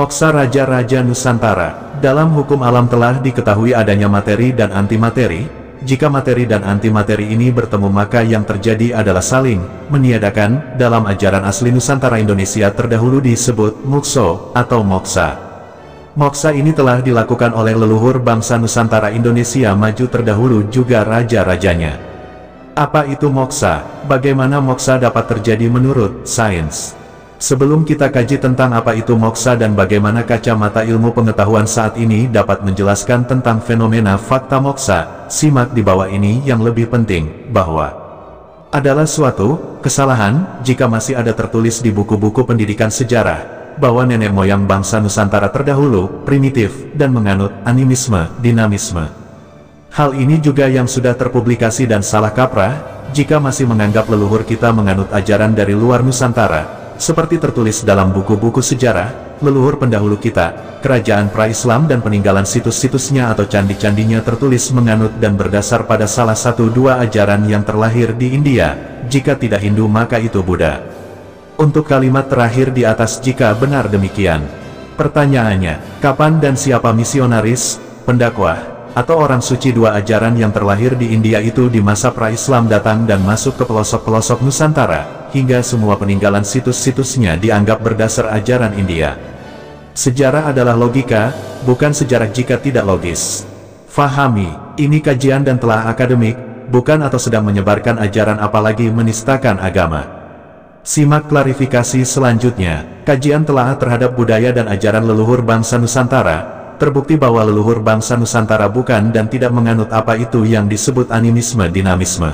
Moksa Raja-Raja Nusantara. Dalam hukum alam telah diketahui adanya materi dan antimateri. Jika materi dan antimateri ini bertemu maka yang terjadi adalah saling meniadakan. Dalam ajaran asli Nusantara Indonesia terdahulu disebut mukso atau moksa. Moksa ini telah dilakukan oleh leluhur bangsa Nusantara Indonesia maju terdahulu juga raja-rajanya. Apa itu moksa? Bagaimana moksa dapat terjadi menurut sains? Sebelum kita kaji tentang apa itu moksa dan bagaimana kacamata ilmu pengetahuan saat ini dapat menjelaskan tentang fenomena fakta moksa, simak di bawah ini yang lebih penting, bahwa adalah suatu kesalahan jika masih ada tertulis di buku-buku pendidikan sejarah, bahwa nenek moyang bangsa Nusantara terdahulu, primitif, dan menganut animisme, dinamisme. Hal ini juga yang sudah terpublikasi dan salah kaprah, jika masih menganggap leluhur kita menganut ajaran dari luar Nusantara. Seperti tertulis dalam buku-buku sejarah, leluhur pendahulu kita, kerajaan pra-Islam dan peninggalan situs-situsnya atau candi-candinya tertulis menganut dan berdasar pada salah satu dua ajaran yang terlahir di India. Jika tidak Hindu maka itu Buddha. Untuk kalimat terakhir di atas jika benar demikian. Pertanyaannya, kapan dan siapa misionaris, pendakwah, atau orang suci dua ajaran yang terlahir di India itu di masa pra-Islam datang dan masuk ke pelosok-pelosok Nusantara, hingga semua peninggalan situs-situsnya dianggap berdasar ajaran India. Sejarah adalah logika, bukan sejarah jika tidak logis. Fahami, ini kajian dan telah akademik, bukan atau sedang menyebarkan ajaran apalagi menistakan agama. Simak klarifikasi selanjutnya, kajian telah terhadap budaya dan ajaran leluhur bangsa Nusantara. Terbukti bahwa leluhur bangsa Nusantara bukan dan tidak menganut apa itu yang disebut animisme dinamisme.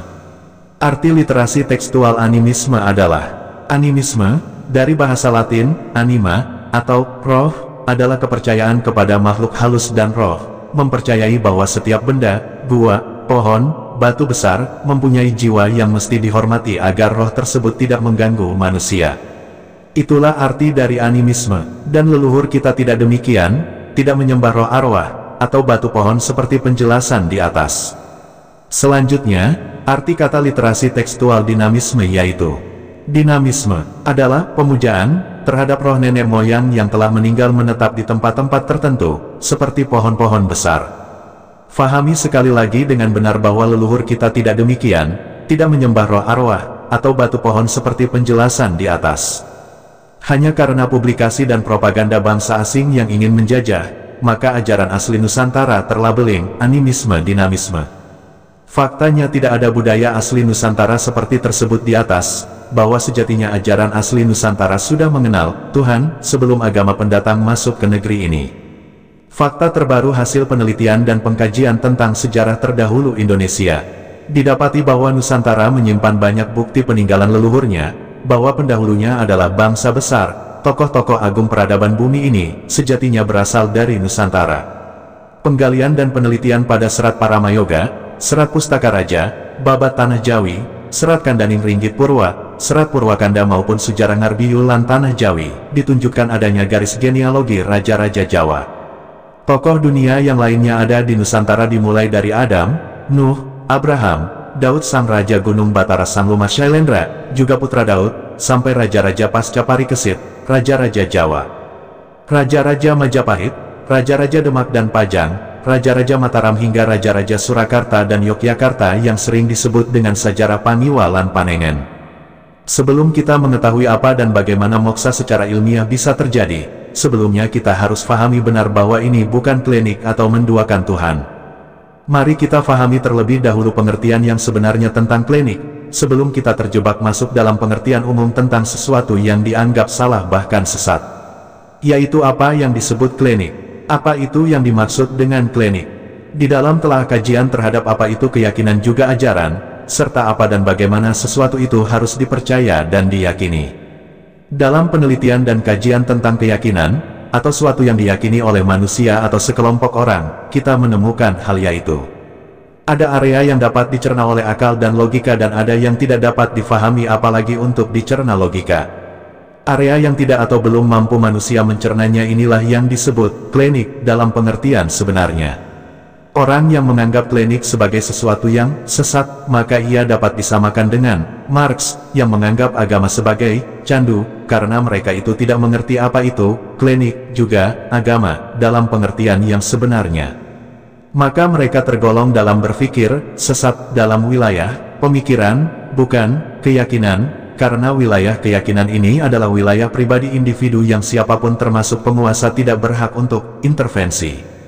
Arti literasi tekstual animisme adalah animisme, dari bahasa Latin, anima, atau roh, adalah kepercayaan kepada makhluk halus dan roh, mempercayai bahwa setiap benda, gua, pohon, batu besar, mempunyai jiwa yang mesti dihormati agar roh tersebut tidak mengganggu manusia. Itulah arti dari animisme, dan leluhur kita tidak demikian, tidak menyembah roh arwah, atau batu pohon seperti penjelasan di atas. Selanjutnya, arti kata literasi tekstual dinamisme yaitu dinamisme adalah pemujaan terhadap roh nenek moyang yang telah meninggal menetap di tempat-tempat tertentu, seperti pohon-pohon besar. Fahami sekali lagi dengan benar bahwa leluhur kita tidak demikian, tidak menyembah roh arwah, atau batu pohon seperti penjelasan di atas. Hanya karena publikasi dan propaganda bangsa asing yang ingin menjajah, maka ajaran asli Nusantara terlabeling animisme dinamisme. Faktanya tidak ada budaya asli Nusantara seperti tersebut di atas, bahwa sejatinya ajaran asli Nusantara sudah mengenal Tuhan sebelum agama pendatang masuk ke negeri ini. Fakta terbaru hasil penelitian dan pengkajian tentang sejarah terdahulu Indonesia, didapati bahwa Nusantara menyimpan banyak bukti peninggalan leluhurnya, bahwa pendahulunya adalah bangsa besar, tokoh-tokoh agung peradaban bumi ini, sejatinya berasal dari Nusantara. Penggalian dan penelitian pada Serat Paramayoga, Serat Pustaka Raja, Babat Tanah Jawi, Serat Kandaning Ringgit Purwa, Serat Purwakanda maupun Sujarah Ngarbiyulan Tanah Jawi, ditunjukkan adanya garis genealogi Raja-Raja Jawa. Tokoh dunia yang lainnya ada di Nusantara dimulai dari Adam, Nuh, Abraham, Daud sang Raja Gunung Batara sang Lumah Shailendra, juga putra Daud, sampai Raja-Raja pasca Parikesit, Raja-Raja Jawa. Raja-Raja Majapahit, Raja-Raja Demak dan Pajang, Raja-Raja Mataram hingga Raja-Raja Surakarta dan Yogyakarta yang sering disebut dengan Sajarah Paniwa lan Panengen. Sebelum kita mengetahui apa dan bagaimana moksa secara ilmiah bisa terjadi, sebelumnya kita harus pahami benar bahwa ini bukan klinik atau menduakan Tuhan. Mari kita pahami terlebih dahulu pengertian yang sebenarnya tentang klinik, sebelum kita terjebak masuk dalam pengertian umum tentang sesuatu yang dianggap salah bahkan sesat. Yaitu apa yang disebut klinik. Apa itu yang dimaksud dengan klinik? Di dalam telah kajian terhadap apa itu keyakinan juga ajaran, serta apa dan bagaimana sesuatu itu harus dipercaya dan diyakini. Dalam penelitian dan kajian tentang keyakinan, atau suatu yang diyakini oleh manusia atau sekelompok orang, kita menemukan hal yaitu. Ada area yang dapat dicerna oleh akal dan logika dan ada yang tidak dapat difahami apalagi untuk dicerna logika. Area yang tidak atau belum mampu manusia mencernanya inilah yang disebut klinik dalam pengertian sebenarnya. Orang yang menganggap klinik sebagai sesuatu yang sesat, maka ia dapat disamakan dengan Marx yang menganggap agama sebagai candu, karena mereka itu tidak mengerti apa itu klinik juga agama dalam pengertian yang sebenarnya. Maka mereka tergolong dalam berpikir sesat dalam wilayah pemikiran, bukan keyakinan, karena wilayah keyakinan ini adalah wilayah pribadi individu yang siapapun termasuk penguasa tidak berhak untuk intervensi.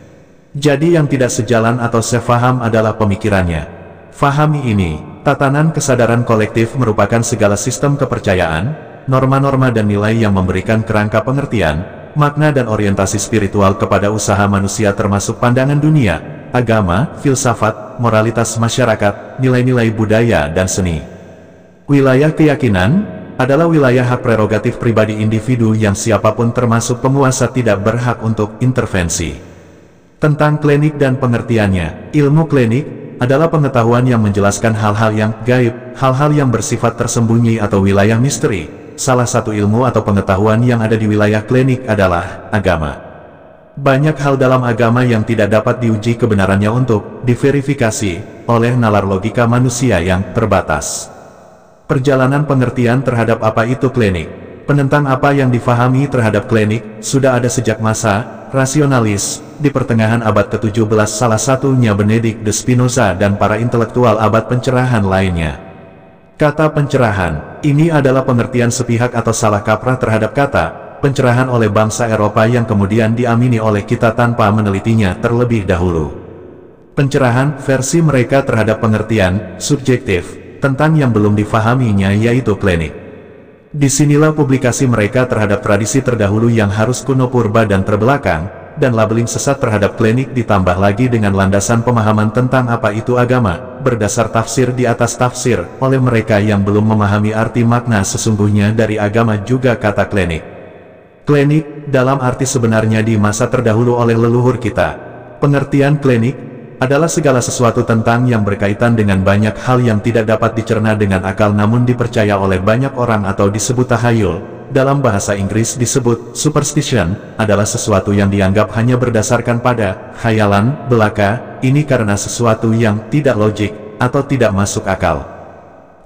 Jadi yang tidak sejalan atau sefaham adalah pemikirannya. Fahami ini, tatanan kesadaran kolektif merupakan segala sistem kepercayaan, norma-norma dan nilai yang memberikan kerangka pengertian, makna dan orientasi spiritual kepada usaha manusia termasuk pandangan dunia, agama, filsafat, moralitas masyarakat, nilai-nilai budaya dan seni. Wilayah keyakinan adalah wilayah hak prerogatif pribadi individu yang siapapun termasuk penguasa tidak berhak untuk intervensi. Tentang klinik dan pengertiannya, ilmu klinik adalah pengetahuan yang menjelaskan hal-hal yang gaib, hal-hal yang bersifat tersembunyi atau wilayah misteri. Salah satu ilmu atau pengetahuan yang ada di wilayah klinik adalah agama. Banyak hal dalam agama yang tidak dapat diuji kebenarannya untuk diverifikasi oleh nalar logika manusia yang terbatas. Perjalanan pengertian terhadap apa itu klinik, penentang apa yang difahami terhadap klinik, sudah ada sejak masa rasionalis, di pertengahan abad ke-17 salah satunya Benedict de Spinoza dan para intelektual abad pencerahan lainnya. Kata pencerahan, ini adalah pengertian sepihak atau salah kaprah terhadap kata pencerahan oleh bangsa Eropa yang kemudian diamini oleh kita tanpa menelitinya terlebih dahulu. Pencerahan versi mereka terhadap pengertian subjektif tentang yang belum difahaminya yaitu klinik. Disinilah publikasi mereka terhadap tradisi terdahulu yang harus kuno purba dan terbelakang, dan labeling sesat terhadap klinik ditambah lagi dengan landasan pemahaman tentang apa itu agama, berdasar tafsir di atas tafsir, oleh mereka yang belum memahami arti makna sesungguhnya dari agama juga kata klinik. Klinik, dalam arti sebenarnya di masa terdahulu oleh leluhur kita. Pengertian klinik adalah segala sesuatu tentang yang berkaitan dengan banyak hal yang tidak dapat dicerna dengan akal namun dipercaya oleh banyak orang atau disebut tahayul. Dalam bahasa Inggris disebut superstition, adalah sesuatu yang dianggap hanya berdasarkan pada khayalan belaka, ini karena sesuatu yang tidak logik atau tidak masuk akal.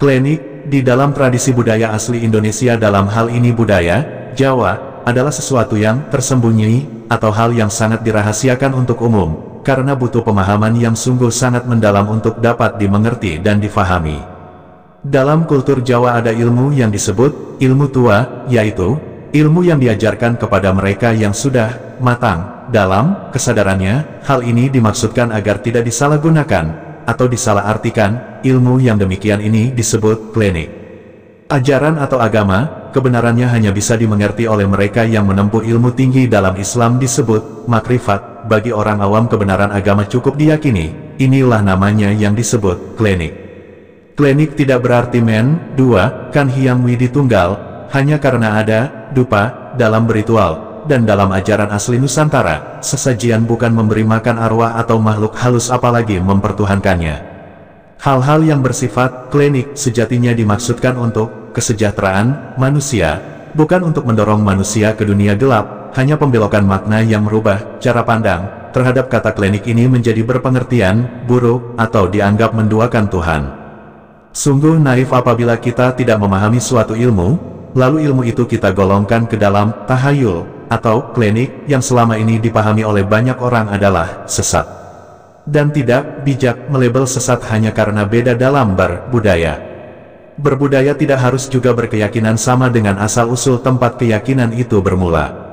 Klinik, di dalam tradisi budaya asli Indonesia dalam hal ini budaya Jawa, adalah sesuatu yang tersembunyi atau hal yang sangat dirahasiakan untuk umum, karena butuh pemahaman yang sungguh sangat mendalam untuk dapat dimengerti dan difahami. Dalam kultur Jawa ada ilmu yang disebut ilmu tua, yaitu ilmu yang diajarkan kepada mereka yang sudah matang dalam kesadarannya. Hal ini dimaksudkan agar tidak disalahgunakan atau disalahartikan. Ilmu yang demikian ini disebut klinik. Ajaran atau agama, kebenarannya hanya bisa dimengerti oleh mereka yang menempuh ilmu tinggi. Dalam Islam disebut makrifat. Bagi orang awam kebenaran agama cukup diyakini, inilah namanya yang disebut klinik. Klinik tidak berarti dua, kan hiang widi tunggal, hanya karena ada dupa dalam beritual, dan dalam ajaran asli Nusantara, sesajian bukan memberi makan arwah atau makhluk halus apalagi mempertuhankannya. Hal-hal yang bersifat klinik sejatinya dimaksudkan untuk kesejahteraan manusia, bukan untuk mendorong manusia ke dunia gelap. Hanya pembelokan makna yang merubah cara pandang terhadap kata klinik ini menjadi berpengertian buruk atau dianggap menduakan Tuhan. Sungguh naif apabila kita tidak memahami suatu ilmu, lalu ilmu itu kita golongkan ke dalam tahayul atau klinik yang selama ini dipahami oleh banyak orang adalah sesat. Dan tidak bijak melabel sesat hanya karena beda dalam berbudaya. Berbudaya tidak harus juga berkeyakinan sama dengan asal-usul tempat keyakinan itu bermula.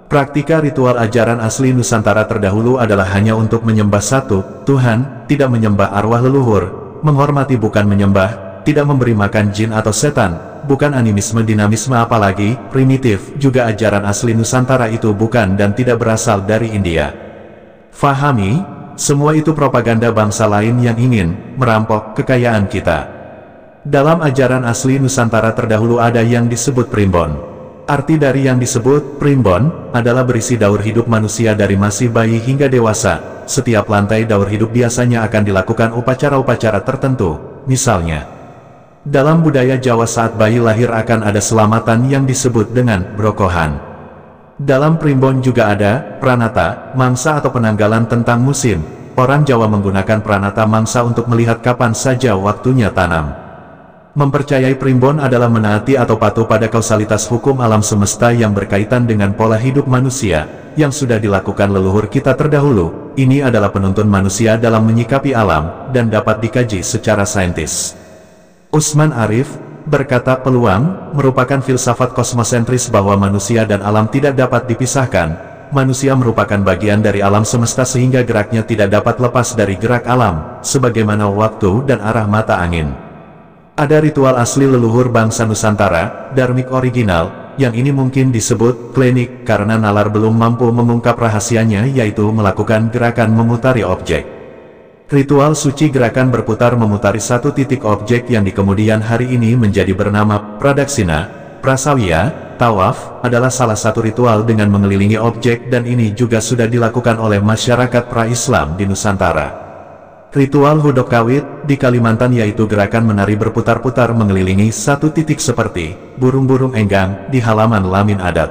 Praktika ritual ajaran asli Nusantara terdahulu adalah hanya untuk menyembah satu Tuhan, tidak menyembah arwah leluhur, menghormati bukan menyembah, tidak memberi makan jin atau setan, bukan animisme dinamisme apalagi primitif. Juga ajaran asli Nusantara itu bukan dan tidak berasal dari India. Fahami, semua itu propaganda bangsa lain yang ingin merampok kekayaan kita. Dalam ajaran asli Nusantara terdahulu ada yang disebut primbon. Arti dari yang disebut primbon adalah berisi daur hidup manusia dari masih bayi hingga dewasa. Setiap lantai daur hidup biasanya akan dilakukan upacara-upacara tertentu. Misalnya, dalam budaya Jawa saat bayi lahir akan ada selamatan yang disebut dengan brokohan. Dalam primbon juga ada pranata, mangsa atau penanggalan tentang musim. orang Jawa menggunakan pranata mangsa untuk melihat kapan saja waktunya tanam. Mempercayai primbon adalah menaati atau patuh pada kausalitas hukum alam semesta yang berkaitan dengan pola hidup manusia, yang sudah dilakukan leluhur kita terdahulu. Ini adalah penuntun manusia dalam menyikapi alam, dan dapat dikaji secara saintis. Usman Arif berkata peluang merupakan filsafat kosmosentris bahwa manusia dan alam tidak dapat dipisahkan. Manusia merupakan bagian dari alam semesta sehingga geraknya tidak dapat lepas dari gerak alam, sebagaimana waktu dan arah mata angin. Ada ritual asli leluhur bangsa Nusantara, dharmik original, yang ini mungkin disebut klinik karena nalar belum mampu mengungkap rahasianya, yaitu melakukan gerakan memutari objek. Ritual suci gerakan berputar memutari satu titik objek yang di kemudian hari ini menjadi bernama pradaksina, prasawiya, tawaf, adalah salah satu ritual dengan mengelilingi objek dan ini juga sudah dilakukan oleh masyarakat pra-Islam di Nusantara. Ritual hudok kawit di Kalimantan yaitu gerakan menari berputar-putar mengelilingi satu titik seperti burung-burung enggang di halaman lamin adat.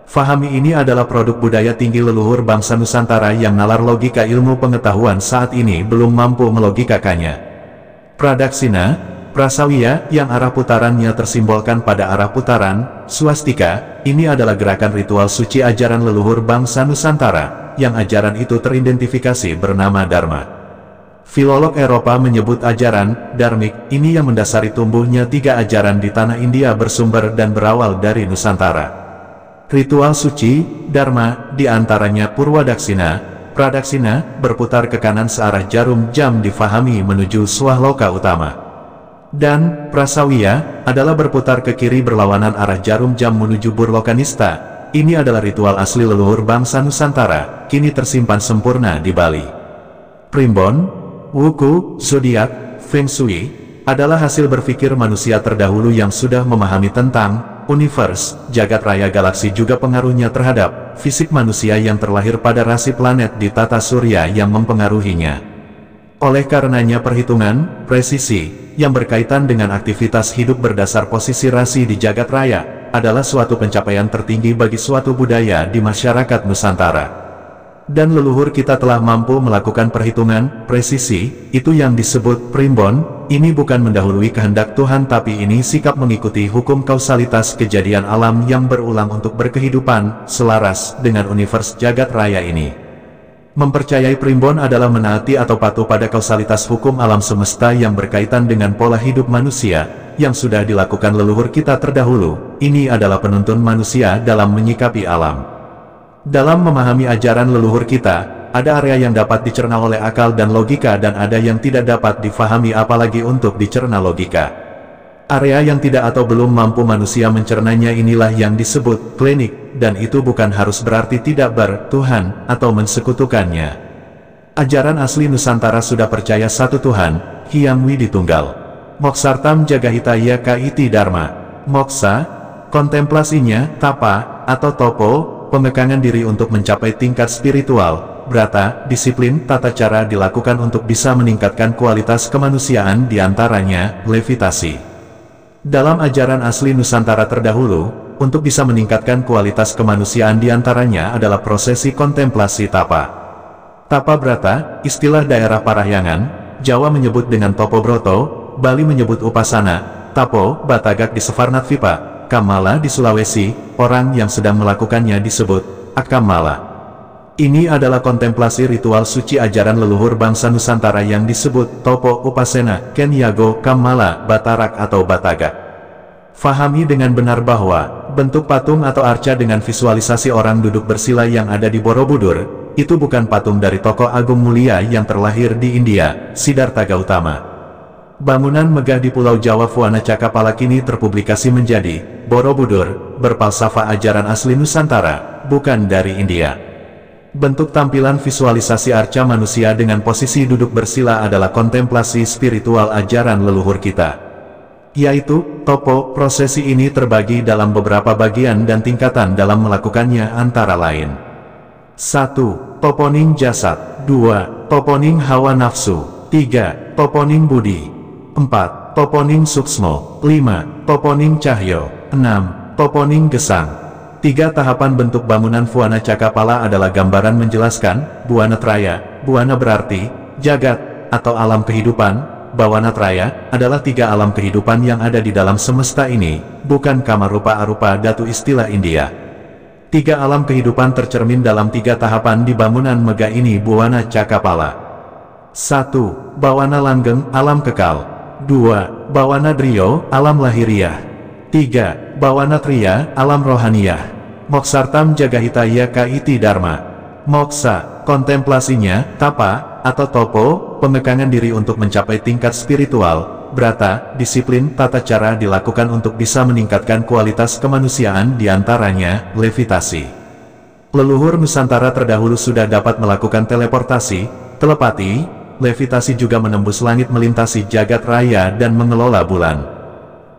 Fahami ini adalah produk budaya tinggi leluhur bangsa Nusantara yang nalar logika ilmu pengetahuan saat ini belum mampu melogikakannya. Pradaksina, prasawiya yang arah putarannya tersimbolkan pada arah putaran, swastika, ini adalah gerakan ritual suci ajaran leluhur bangsa Nusantara, yang ajaran itu teridentifikasi bernama Dharma. Filolog Eropa menyebut ajaran dharmik ini yang mendasari tumbuhnya tiga ajaran di tanah India bersumber dan berawal dari Nusantara. Ritual suci, dharma, diantaranya purwadaksina, pradaksina, berputar ke kanan searah jarum jam difahami menuju swahloka utama. Dan prasawiya adalah berputar ke kiri berlawanan arah jarum jam menuju burlokanista. Ini adalah ritual asli leluhur bangsa Nusantara, kini tersimpan sempurna di Bali. Primbon, wuku, zodiak, feng shui, adalah hasil berpikir manusia terdahulu yang sudah memahami tentang univers, jagat raya galaksi juga pengaruhnya terhadap fisik manusia yang terlahir pada rasi planet di tata surya yang mempengaruhinya. Oleh karenanya perhitungan, presisi, yang berkaitan dengan aktivitas hidup berdasar posisi rasi di jagat raya, adalah suatu pencapaian tertinggi bagi suatu budaya di masyarakat Nusantara. Dan leluhur kita telah mampu melakukan perhitungan, presisi, itu yang disebut primbon. Ini bukan mendahului kehendak Tuhan tapi ini sikap mengikuti hukum kausalitas kejadian alam yang berulang untuk berkehidupan, selaras dengan univers jagat raya ini. Mempercayai primbon adalah menaati atau patuh pada kausalitas hukum alam semesta yang berkaitan dengan pola hidup manusia, yang sudah dilakukan leluhur kita terdahulu. Ini adalah penuntun manusia dalam menyikapi alam. Dalam memahami ajaran leluhur kita, ada area yang dapat dicerna oleh akal dan logika dan ada yang tidak dapat difahami apalagi untuk dicerna logika. Area yang tidak atau belum mampu manusia mencernanya inilah yang disebut klinik, dan itu bukan harus berarti tidak bertuhan atau mensekutukannya. Ajaran asli Nusantara sudah percaya satu Tuhan, Hyang Widitunggal. Moksartam Jagahitaya Kaiti Dharma. Moksa, kontemplasinya, tapa, atau topo, pengekangan diri untuk mencapai tingkat spiritual, brata, disiplin, tata cara dilakukan untuk bisa meningkatkan kualitas kemanusiaan diantaranya, levitasi. Dalam ajaran asli Nusantara terdahulu, untuk bisa meningkatkan kualitas kemanusiaan diantaranya adalah prosesi kontemplasi tapa. Tapa brata, istilah daerah Parahyangan, Jawa menyebut dengan topo broto, Bali menyebut upasana, tapo, batagak di Sevarnatvipa, Kamala di Sulawesi, orang yang sedang melakukannya disebut Akamala. Ini adalah kontemplasi ritual suci ajaran leluhur bangsa Nusantara yang disebut Topo Upasena, Kenyago, Kamala, Batarak atau Batagak. Fahami dengan benar bahwa bentuk patung atau arca dengan visualisasi orang duduk bersila yang ada di Borobudur, itu bukan patung dari tokoh agung mulia yang terlahir di India, Siddhartha Gautama. Bangunan megah di Pulau Jawa Fuana Cakapala kini terpublikasi menjadi Borobudur, berfalsafah ajaran asli Nusantara, bukan dari India. Bentuk tampilan visualisasi arca manusia dengan posisi duduk bersila adalah kontemplasi spiritual ajaran leluhur kita. Yaitu, topo, prosesi ini terbagi dalam beberapa bagian dan tingkatan dalam melakukannya antara lain. 1. Toponing jasad. 2. Toponing hawa nafsu. 3. Toponing budi. 4. Toponing suksmo. 5. Toponing cahyo. 6. Toponing gesang. 3 tahapan bentuk bangunan Fuana Cakapala adalah gambaran menjelaskan, Buanatraya, Buana berarti jagat atau alam kehidupan. Bawanatraya adalah 3 alam kehidupan yang ada di dalam semesta ini, bukan kama rupa arupa datu istilah India. 3 alam kehidupan tercermin dalam 3 tahapan di bangunan mega ini Buana Cakapala. 1. Bawana langgeng, alam kekal. 2. Bawana drio, alam lahiriah. 3. Bawana triya, alam rohaniyah. Moksartam jagahitaya kaiti dharma. Moksa, kontemplasinya, tapa, atau topo, pengekangan diri untuk mencapai tingkat spiritual. Brata, disiplin, tata cara dilakukan untuk bisa meningkatkan kualitas kemanusiaan diantaranya, levitasi. Leluhur Nusantara terdahulu sudah dapat melakukan teleportasi, telepati, levitasi juga menembus langit melintasi jagat raya dan mengelola bulan.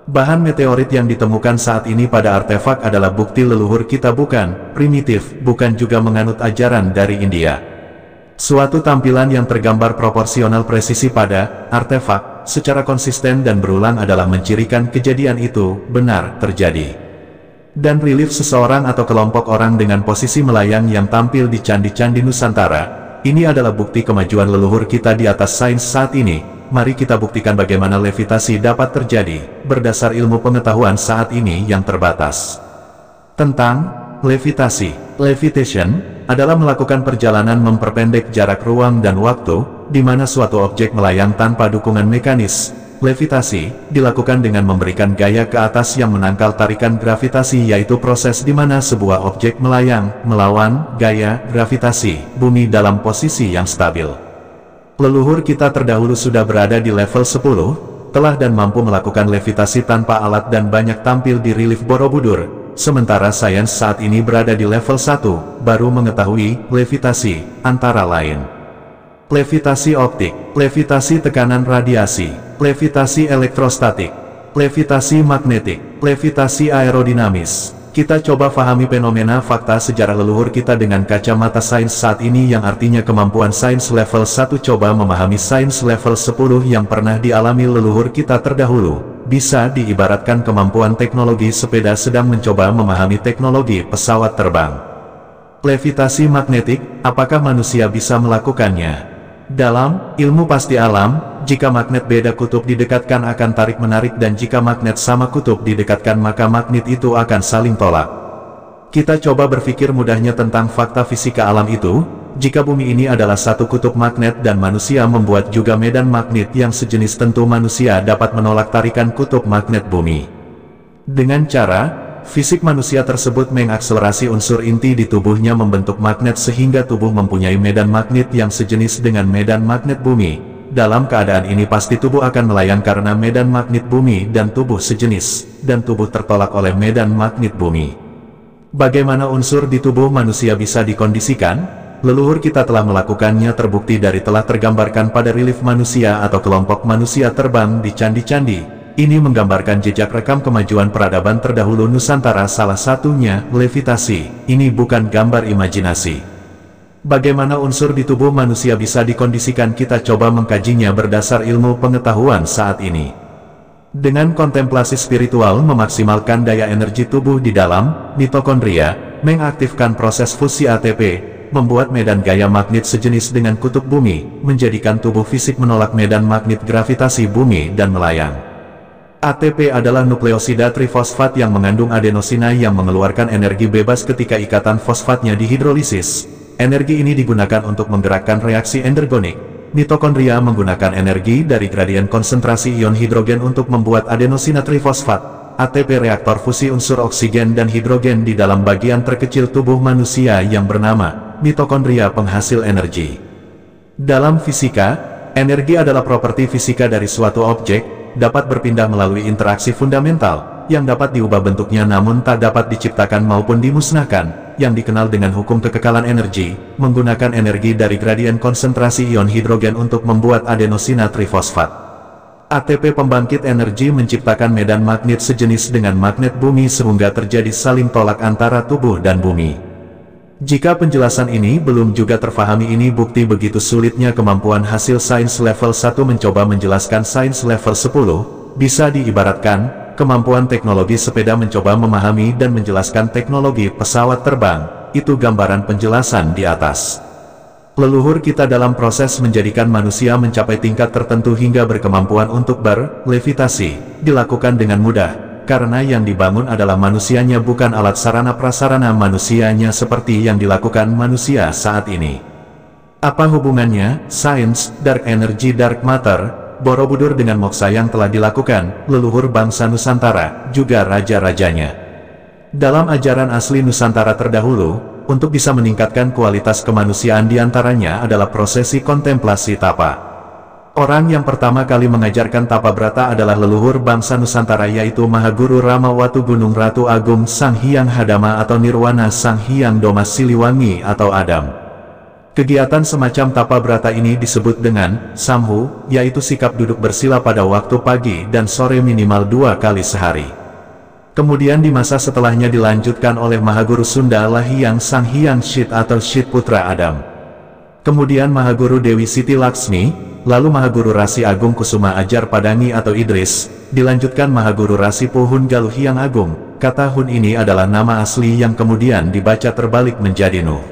Bahan meteorit yang ditemukan saat ini pada artefak adalah bukti leluhur kita bukan primitif, bukan juga menganut ajaran dari India. Suatu tampilan yang tergambar proporsional presisi pada artefak, secara konsisten dan berulang adalah mencirikan kejadian itu benar terjadi. Dan relief seseorang atau kelompok orang dengan posisi melayang yang tampil di candi-candi Nusantara, ini adalah bukti kemajuan leluhur kita di atas sains saat ini. Mari kita buktikan bagaimana levitasi dapat terjadi, berdasar ilmu pengetahuan saat ini yang terbatas. Tentang levitasi. Levitation adalah melakukan perjalanan memperpendek jarak ruang dan waktu, di mana suatu objek melayang tanpa dukungan mekanis. Levitasi dilakukan dengan memberikan gaya ke atas yang menangkal tarikan gravitasi, yaitu proses di mana sebuah objek melayang melawan gaya gravitasi bumi dalam posisi yang stabil. Leluhur kita terdahulu sudah berada di level 10, telah dan mampu melakukan levitasi tanpa alat dan banyak tampil di relief Borobudur, sementara sains saat ini berada di level 1, baru mengetahui levitasi, antara lain levitasi optik, levitasi tekanan radiasi, levitasi elektrostatik, levitasi magnetik, levitasi aerodinamis. Kita coba pahami fenomena fakta sejarah leluhur kita dengan kacamata sains saat ini, yang artinya kemampuan sains level 1 coba memahami sains level 10 yang pernah dialami leluhur kita terdahulu. Bisa diibaratkan kemampuan teknologi sepeda sedang mencoba memahami teknologi pesawat terbang. Levitasi magnetik, apakah manusia bisa melakukannya? Dalam ilmu pasti alam, jika magnet beda kutub didekatkan akan tarik-menarik, dan jika magnet sama kutub didekatkan maka magnet itu akan saling tolak. Kita coba berpikir mudahnya tentang fakta fisika alam itu. Jika bumi ini adalah satu kutub magnet dan manusia membuat juga medan magnet yang sejenis, tentu manusia dapat menolak tarikan kutub magnet bumi. Dengan cara fisik, manusia tersebut mengakselerasi unsur inti di tubuhnya membentuk magnet sehingga tubuh mempunyai medan magnet yang sejenis dengan medan magnet bumi. Dalam keadaan ini pasti tubuh akan melayang karena medan magnet bumi dan tubuh sejenis, dan tubuh tertolak oleh medan magnet bumi. Bagaimana unsur di tubuh manusia bisa dikondisikan? Leluhur kita telah melakukannya, terbukti dari telah tergambarkan pada relief manusia atau kelompok manusia terbang di candi-candi. Ini menggambarkan jejak rekam kemajuan peradaban terdahulu Nusantara, salah satunya levitasi. Ini bukan gambar imajinasi. Bagaimana unsur di tubuh manusia bisa dikondisikan? Kita coba mengkajinya berdasar ilmu pengetahuan saat ini. Dengan kontemplasi spiritual memaksimalkan daya energi tubuh di dalam mitokondria, mengaktifkan proses fusi ATP, membuat medan gaya magnet sejenis dengan kutub bumi, menjadikan tubuh fisik menolak medan magnet gravitasi bumi dan melayang. ATP adalah nukleosida trifosfat yang mengandung adenosina yang mengeluarkan energi bebas ketika ikatan fosfatnya dihidrolisis. Energi ini digunakan untuk menggerakkan reaksi endergonik. Mitokondria menggunakan energi dari gradien konsentrasi ion hidrogen untuk membuat adenosina trifosfat. ATP reaktor fusi unsur oksigen dan hidrogen di dalam bagian terkecil tubuh manusia yang bernama mitokondria penghasil energi. Dalam fisika, energi adalah properti fisika dari suatu objek, dapat berpindah melalui interaksi fundamental, yang dapat diubah bentuknya namun tak dapat diciptakan maupun dimusnahkan, yang dikenal dengan hukum kekekalan energi, menggunakan energi dari gradien konsentrasi ion hidrogen untuk membuat adenosina trifosfat. ATP pembangkit energi menciptakan medan magnet sejenis dengan magnet bumi sehingga terjadi saling tolak antara tubuh dan bumi. Jika penjelasan ini belum juga terfahami, ini bukti begitu sulitnya kemampuan hasil sains level 1 mencoba menjelaskan sains level 10, bisa diibaratkan, kemampuan teknologi sepeda mencoba memahami dan menjelaskan teknologi pesawat terbang, itu gambaran penjelasan di atas. Leluhur kita dalam proses menjadikan manusia mencapai tingkat tertentu hingga berkemampuan untuk berlevitasi, dilakukan dengan mudah, karena yang dibangun adalah manusianya bukan alat sarana prasarana manusianya seperti yang dilakukan manusia saat ini. Apa hubungannya, sains, dark energy, dark matter, Borobudur dengan moksa yang telah dilakukan, leluhur bangsa Nusantara, juga raja-rajanya? Dalam ajaran asli Nusantara terdahulu, untuk bisa meningkatkan kualitas kemanusiaan diantaranya adalah prosesi kontemplasi tapa. Orang yang pertama kali mengajarkan tapa brata adalah leluhur bangsa Nusantara yaitu Mahaguru Ramawatu Gunung Ratu Agung Sang Hyang Hadama atau Nirwana Sang Hyang Doma Siliwangi atau Adam. Kegiatan semacam tapa brata ini disebut dengan samhu, yaitu sikap duduk bersila pada waktu pagi dan sore minimal 2 kali sehari. Kemudian di masa setelahnya dilanjutkan oleh Mahaguru Sunda Lahyang Sang Hyang Shit atau Shit Putra Adam. Kemudian Mahaguru Dewi Siti Laksmi, lalu Mahaguru Rasi Agung Kusuma Ajar Padangi atau Idris, dilanjutkan Mahaguru Rasi Pohun Galuh Hyang Agung. Kata Hun ini adalah nama asli yang kemudian dibaca terbalik menjadi Nuh.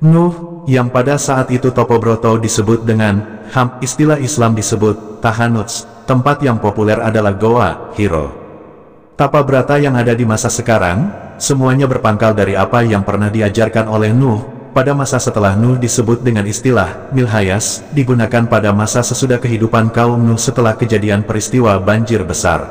Nuh, yang pada saat itu Topobroto disebut dengan Ham, istilah Islam disebut Tahanuts, tempat yang populer adalah Goa Hiro. Tapa brata yang ada di masa sekarang, semuanya berpangkal dari apa yang pernah diajarkan oleh Nuh. Pada masa setelah Nuh disebut dengan istilah Milhayas, digunakan pada masa sesudah kehidupan kaum Nuh setelah kejadian peristiwa banjir besar.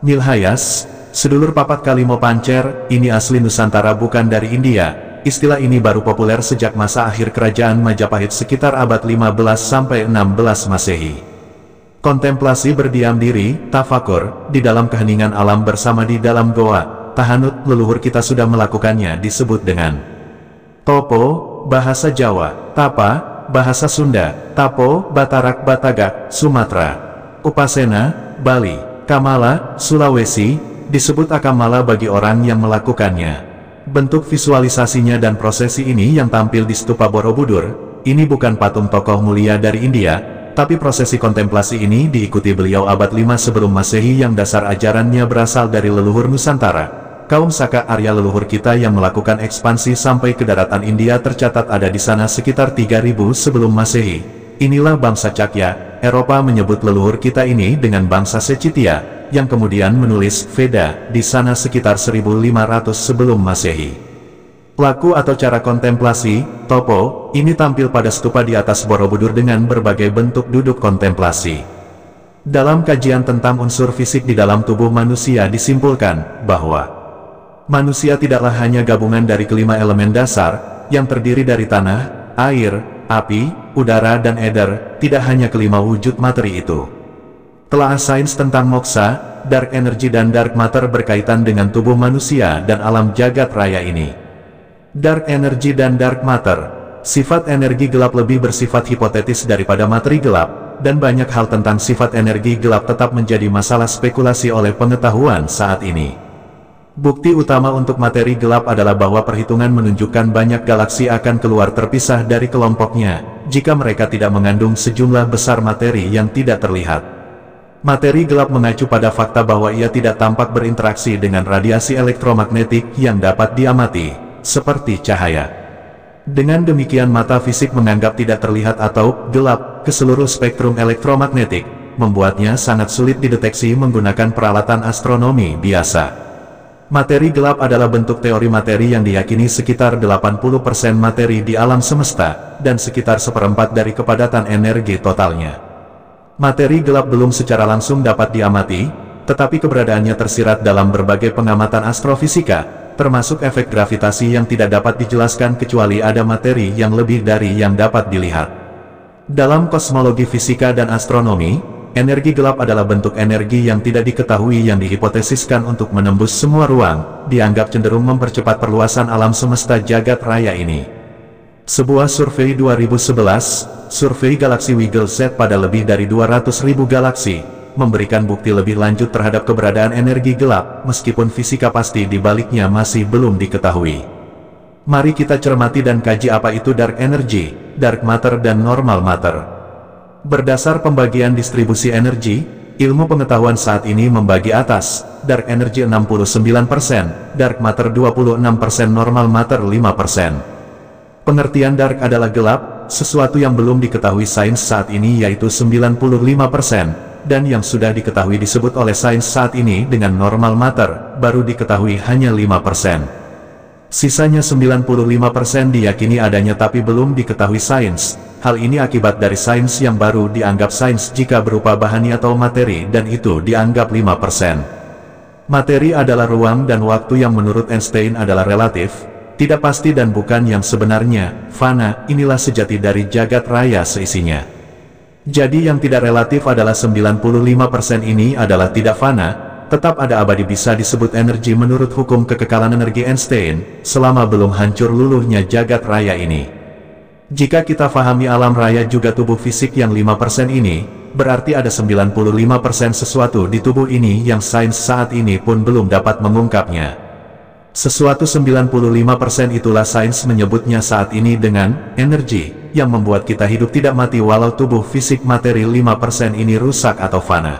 Milhayas, sedulur papat Kalimo Pancer, ini asli Nusantara bukan dari India. Istilah ini baru populer sejak masa akhir kerajaan Majapahit sekitar abad 15–16 Masehi. Kontemplasi berdiam diri, tafakur, di dalam keheningan alam bersama di dalam goa, tahanut, leluhur kita sudah melakukannya disebut dengan topo, bahasa Jawa, tapa, bahasa Sunda, tapo, Batarak Batagak, Sumatera, upasena, Bali, kamala, Sulawesi, disebut akamala bagi orang yang melakukannya. Bentuk visualisasinya dan prosesi ini yang tampil di stupa Borobudur, ini bukan patung tokoh mulia dari India, tapi prosesi kontemplasi ini diikuti beliau abad 5 sebelum Masehi yang dasar ajarannya berasal dari leluhur Nusantara. Kaum Saka Arya leluhur kita yang melakukan ekspansi sampai ke daratan India tercatat ada di sana sekitar 3000 sebelum Masehi. Inilah bangsa Cakya. Eropa menyebut leluhur kita ini dengan bangsa Secitia, yang kemudian menulis Veda di sana sekitar 1500 sebelum Masehi. Laku atau cara kontemplasi, topo, ini tampil pada stupa di atas Borobudur dengan berbagai bentuk duduk kontemplasi. Dalam kajian tentang unsur fisik di dalam tubuh manusia disimpulkan bahwa manusia tidaklah hanya gabungan dari kelima elemen dasar, yang terdiri dari tanah, air, api, udara dan ether, tidak hanya kelima wujud materi itu. Telah sains tentang moksa, dark energy dan dark matter berkaitan dengan tubuh manusia dan alam jagat raya ini. Dark energy dan dark matter, sifat energi gelap lebih bersifat hipotetis daripada materi gelap, dan banyak hal tentang sifat energi gelap tetap menjadi masalah spekulasi oleh pengetahuan saat ini. Bukti utama untuk materi gelap adalah bahwa perhitungan menunjukkan banyak galaksi akan keluar terpisah dari kelompoknya, jika mereka tidak mengandung sejumlah besar materi yang tidak terlihat. Materi gelap mengacu pada fakta bahwa ia tidak tampak berinteraksi dengan radiasi elektromagnetik yang dapat diamati, seperti cahaya. Dengan demikian mata fisik menganggap tidak terlihat atau gelap ke seluruh spektrum elektromagnetik, membuatnya sangat sulit dideteksi menggunakan peralatan astronomi biasa. Materi gelap adalah bentuk teori materi yang diyakini sekitar 80% materi di alam semesta, dan sekitar seperempat dari kepadatan energi totalnya. Materi gelap belum secara langsung dapat diamati, tetapi keberadaannya tersirat dalam berbagai pengamatan astrofisika, termasuk efek gravitasi yang tidak dapat dijelaskan kecuali ada materi yang lebih dari yang dapat dilihat. Dalam kosmologi fisika dan astronomi, energi gelap adalah bentuk energi yang tidak diketahui yang dihipotesiskan untuk menembus semua ruang, dianggap cenderung mempercepat perluasan alam semesta jagat raya ini. Sebuah survei 2011, survei galaksi Wiggle Z pada lebih dari 200.000 galaksi, memberikan bukti lebih lanjut terhadap keberadaan energi gelap, meskipun fisika pasti di baliknya masih belum diketahui. Mari kita cermati dan kaji apa itu dark energy, dark matter dan normal matter. Berdasar pembagian distribusi energi, ilmu pengetahuan saat ini membagi atas, dark energy 69%, dark matter 26%, normal matter 5%. Pengertian dark adalah gelap, sesuatu yang belum diketahui sains saat ini yaitu 95%, dan yang sudah diketahui disebut oleh sains saat ini dengan normal matter, baru diketahui hanya 5%. Sisanya 95% diyakini adanya tapi belum diketahui sains. Hal ini akibat dari sains yang baru dianggap sains jika berupa bahan atau materi dan itu dianggap 5%. Materi adalah ruang dan waktu yang menurut Einstein adalah relatif, tidak pasti dan bukan yang sebenarnya. Fana, inilah sejati dari jagat raya seisinya. Jadi yang tidak relatif adalah 95% ini adalah tidak fana, tetap ada abadi bisa disebut energi menurut hukum kekekalan energi Einstein, selama belum hancur luluhnya jagat raya ini. Jika kita fahami alam raya juga tubuh fisik yang 5% ini, berarti ada 95% sesuatu di tubuh ini yang sains saat ini pun belum dapat mengungkapnya. Sesuatu 95% itulah sains menyebutnya saat ini dengan energi, yang membuat kita hidup tidak mati walau tubuh fisik materi 5% ini rusak atau fana.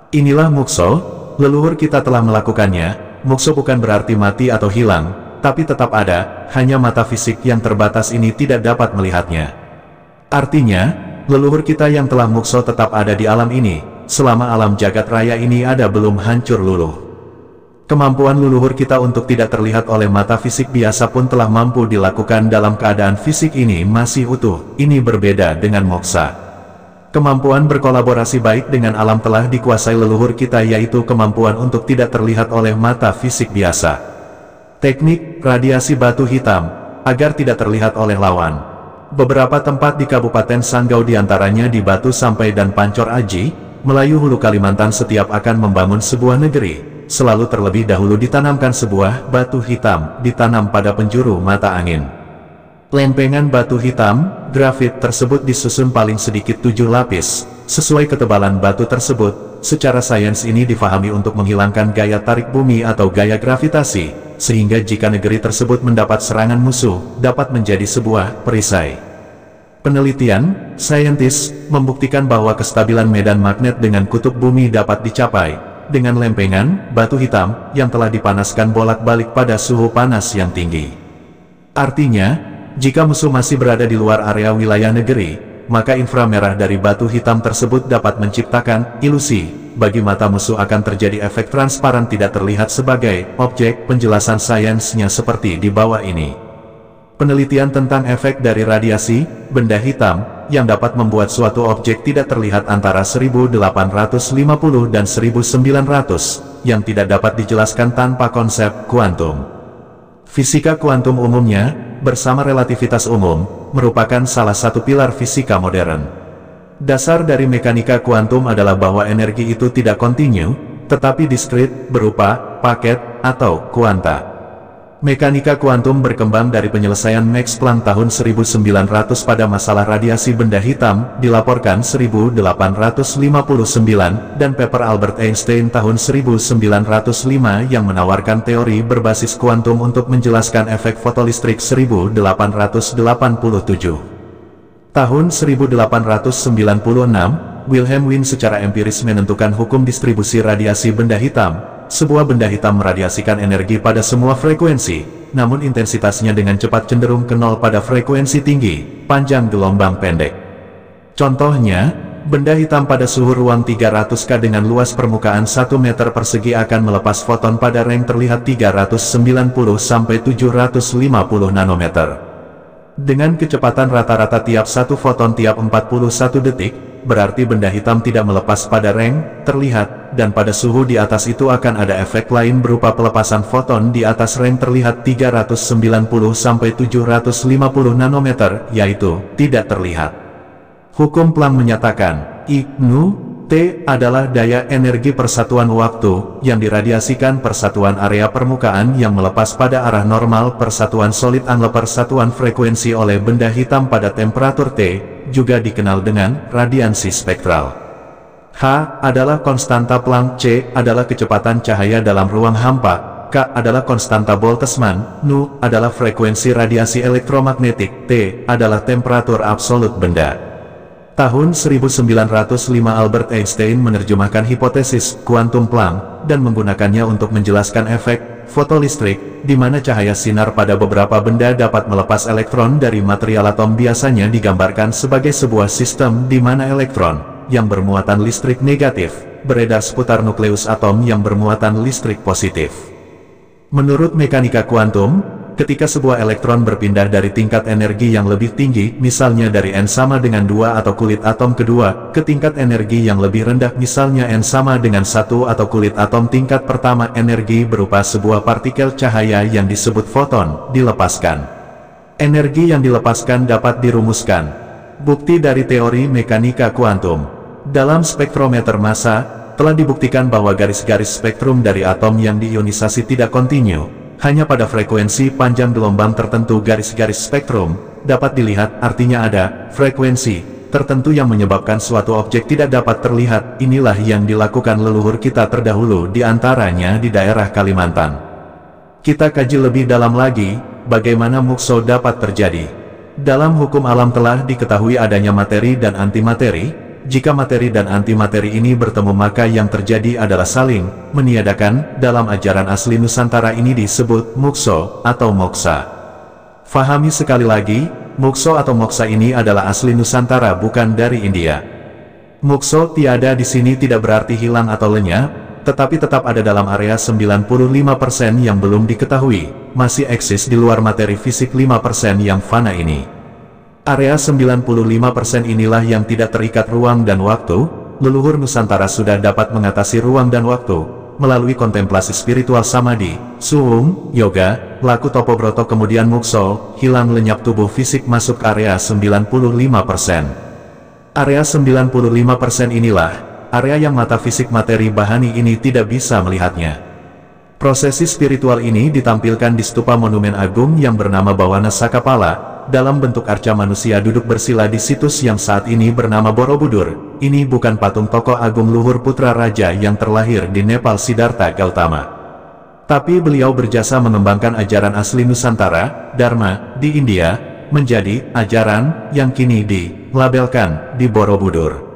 Inilah mukso, leluhur kita telah melakukannya. Mukso bukan berarti mati atau hilang, tapi tetap ada, hanya mata fisik yang terbatas ini tidak dapat melihatnya. Artinya, leluhur kita yang telah mukso tetap ada di alam ini, selama alam jagat raya ini ada belum hancur luluh. Kemampuan leluhur kita untuk tidak terlihat oleh mata fisik biasa pun telah mampu dilakukan dalam keadaan fisik ini masih utuh. Ini berbeda dengan moksa. Kemampuan berkolaborasi baik dengan alam telah dikuasai leluhur kita, yaitu kemampuan untuk tidak terlihat oleh mata fisik biasa. Teknik radiasi batu hitam, agar tidak terlihat oleh lawan. Beberapa tempat di Kabupaten Sanggau diantaranya di Batu Sampai dan Pancor Aji, Melayu Hulu Kalimantan setiap akan membangun sebuah negeri. Selalu terlebih dahulu ditanamkan sebuah batu hitam, ditanam pada penjuru mata angin. Lempengan batu hitam, grafit tersebut disusun paling sedikit 7 lapis, sesuai ketebalan batu tersebut. Secara sains ini difahami untuk menghilangkan gaya tarik bumi atau gaya gravitasi, sehingga jika negeri tersebut mendapat serangan musuh, dapat menjadi sebuah perisai. Penelitian, saintis, membuktikan bahwa kestabilan medan magnet dengan kutub bumi dapat dicapai dengan lempengan batu hitam yang telah dipanaskan bolak-balik pada suhu panas yang tinggi. Artinya, jika musuh masih berada di luar area wilayah negeri, maka inframerah dari batu hitam tersebut dapat menciptakan ilusi. Bagi mata musuh akan terjadi efek transparan tidak terlihat sebagai objek. Penjelasan sainsnya seperti di bawah ini. Penelitian tentang efek dari radiasi benda hitam yang dapat membuat suatu objek tidak terlihat antara 1850 dan 1900, yang tidak dapat dijelaskan tanpa konsep kuantum. Fisika kuantum umumnya, bersama relativitas umum, merupakan salah satu pilar fisika modern. Dasar dari mekanika kuantum adalah bahwa energi itu tidak kontinu, tetapi diskrit, berupa paket atau kuanta. Mekanika kuantum berkembang dari penyelesaian Max Planck tahun 1900 pada masalah radiasi benda hitam, dilaporkan 1859, dan paper Albert Einstein tahun 1905 yang menawarkan teori berbasis kuantum untuk menjelaskan efek fotolistrik 1887. Tahun 1896, Wilhelm Wien secara empiris menentukan hukum distribusi radiasi benda hitam. Sebuah benda hitam meradiasikan energi pada semua frekuensi, namun intensitasnya dengan cepat cenderung ke nol pada frekuensi tinggi, panjang gelombang pendek. Contohnya, benda hitam pada suhu ruang 300 K dengan luas permukaan 1 meter persegi akan melepas foton pada range terlihat 390–750 nanometer. Dengan kecepatan rata-rata tiap satu foton tiap 41 detik, berarti benda hitam tidak melepas pada range terlihat, dan pada suhu di atas itu akan ada efek lain berupa pelepasan foton di atas range terlihat 390–750 nanometer, yaitu tidak terlihat. Hukum Planck menyatakan, I/Nu T adalah daya energi persatuan waktu yang diradiasikan persatuan area permukaan yang melepas pada arah normal persatuan solid angle persatuan frekuensi oleh benda hitam pada temperatur T, juga dikenal dengan radiansi spektral. H adalah konstanta Planck, C adalah kecepatan cahaya dalam ruang hampa, K adalah konstanta Boltzmann, Nu adalah frekuensi radiasi elektromagnetik, T adalah temperatur absolut benda. Tahun 1905 Albert Einstein menerjemahkan hipotesis kuantum Planck dan menggunakannya untuk menjelaskan efek fotolistrik, di mana cahaya sinar pada beberapa benda dapat melepas elektron dari material atom biasanya digambarkan sebagai sebuah sistem di mana elektron, yang bermuatan listrik negatif, beredar seputar nukleus atom yang bermuatan listrik positif. Menurut mekanika kuantum, ketika sebuah elektron berpindah dari tingkat energi yang lebih tinggi, misalnya dari N sama dengan 2 atau kulit atom kedua, ke tingkat energi yang lebih rendah misalnya N sama dengan 1 atau kulit atom tingkat pertama, energi berupa sebuah partikel cahaya yang disebut foton, dilepaskan. Energi yang dilepaskan dapat dirumuskan. Bukti dari teori mekanika kuantum. Dalam spektrometer massa, telah dibuktikan bahwa garis-garis spektrum dari atom yang diionisasi tidak kontinu. Hanya pada frekuensi panjang gelombang tertentu garis-garis spektrum dapat dilihat, artinya ada frekuensi tertentu yang menyebabkan suatu objek tidak dapat terlihat. Inilah yang dilakukan leluhur kita terdahulu, di antaranya di daerah Kalimantan. Kita kaji lebih dalam lagi, bagaimana mukso dapat terjadi. Dalam hukum alam telah diketahui adanya materi dan antimateri. Jika materi dan antimateri ini bertemu maka yang terjadi adalah saling meniadakan. Dalam ajaran asli Nusantara ini disebut mukso atau moksa. Fahami sekali lagi, mukso atau moksa ini adalah asli Nusantara, bukan dari India. Mukso tiada di sini tidak berarti hilang atau lenyap, tetapi tetap ada dalam area 95% yang belum diketahui, masih eksis di luar materi fisik 5% yang fana ini. Area 95% inilah yang tidak terikat ruang dan waktu. Leluhur Nusantara sudah dapat mengatasi ruang dan waktu melalui kontemplasi spiritual samadhi, suhung, yoga, laku topobroto, kemudian mukso, hilang lenyap tubuh fisik, masuk area 95%. Area 95% inilah area yang mata fisik materi bahani ini tidak bisa melihatnya. Prosesi spiritual ini ditampilkan di stupa monumen agung yang bernama Bawana Sakapala, dalam bentuk arca manusia duduk bersila di situs yang saat ini bernama Borobudur. Ini bukan patung tokoh agung luhur putra raja yang terlahir di Nepal Siddhartha Gautama. Tapi beliau berjasa mengembangkan ajaran asli Nusantara, Dharma, di India, menjadi ajaran yang kini dilabelkan di Borobudur.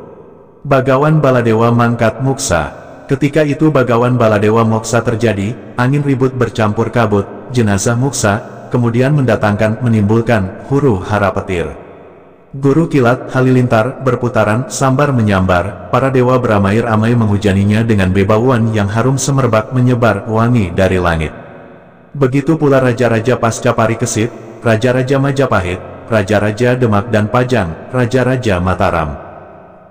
Bagawan Baladewa mangkat muksa. Ketika itu Bagawan Baladewa moksa terjadi, angin ribut bercampur kabut, jenazah muksa kemudian menimbulkan huru hara petir. Guru kilat halilintar berputaran, sambar menyambar, para dewa beramai-ramai menghujaninya dengan bebauan yang harum semerbak menyebar wangi dari langit. Begitu pula raja-raja pasca Parikesit, raja-raja Majapahit, raja-raja Demak dan Pajang, raja-raja Mataram.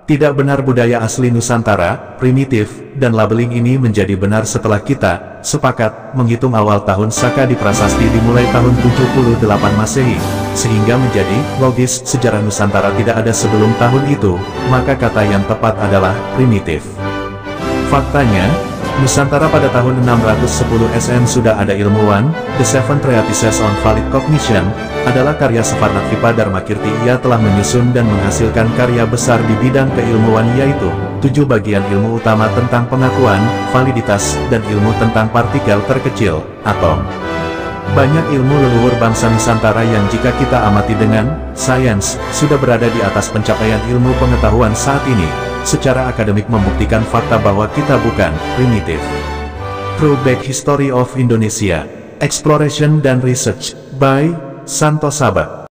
Tidak benar budaya asli Nusantara, primitif, dan labeling ini menjadi benar setelah kita sepakat menghitung awal tahun Saka di prasasti dimulai tahun 78 Masehi, sehingga menjadi logis sejarah Nusantara tidak ada sebelum tahun itu, maka kata yang tepat adalah primitif. Faktanya, Nusantara pada tahun 610 SM sudah ada ilmuwan. The Seven Treatises on Valid Cognition adalah karya Savarnatvipa Dharmakirti. Ia telah menyusun dan menghasilkan karya besar di bidang keilmuan, yaitu 7 bagian ilmu utama tentang pengakuan, validitas, dan ilmu tentang partikel terkecil, atom. Banyak ilmu leluhur bangsa Nusantara yang jika kita amati dengan sains, sudah berada di atas pencapaian ilmu pengetahuan saat ini. Secara akademik membuktikan fakta bahwa kita bukan primitif. Throwback History of Indonesia, Exploration dan Research, by Santo Saba.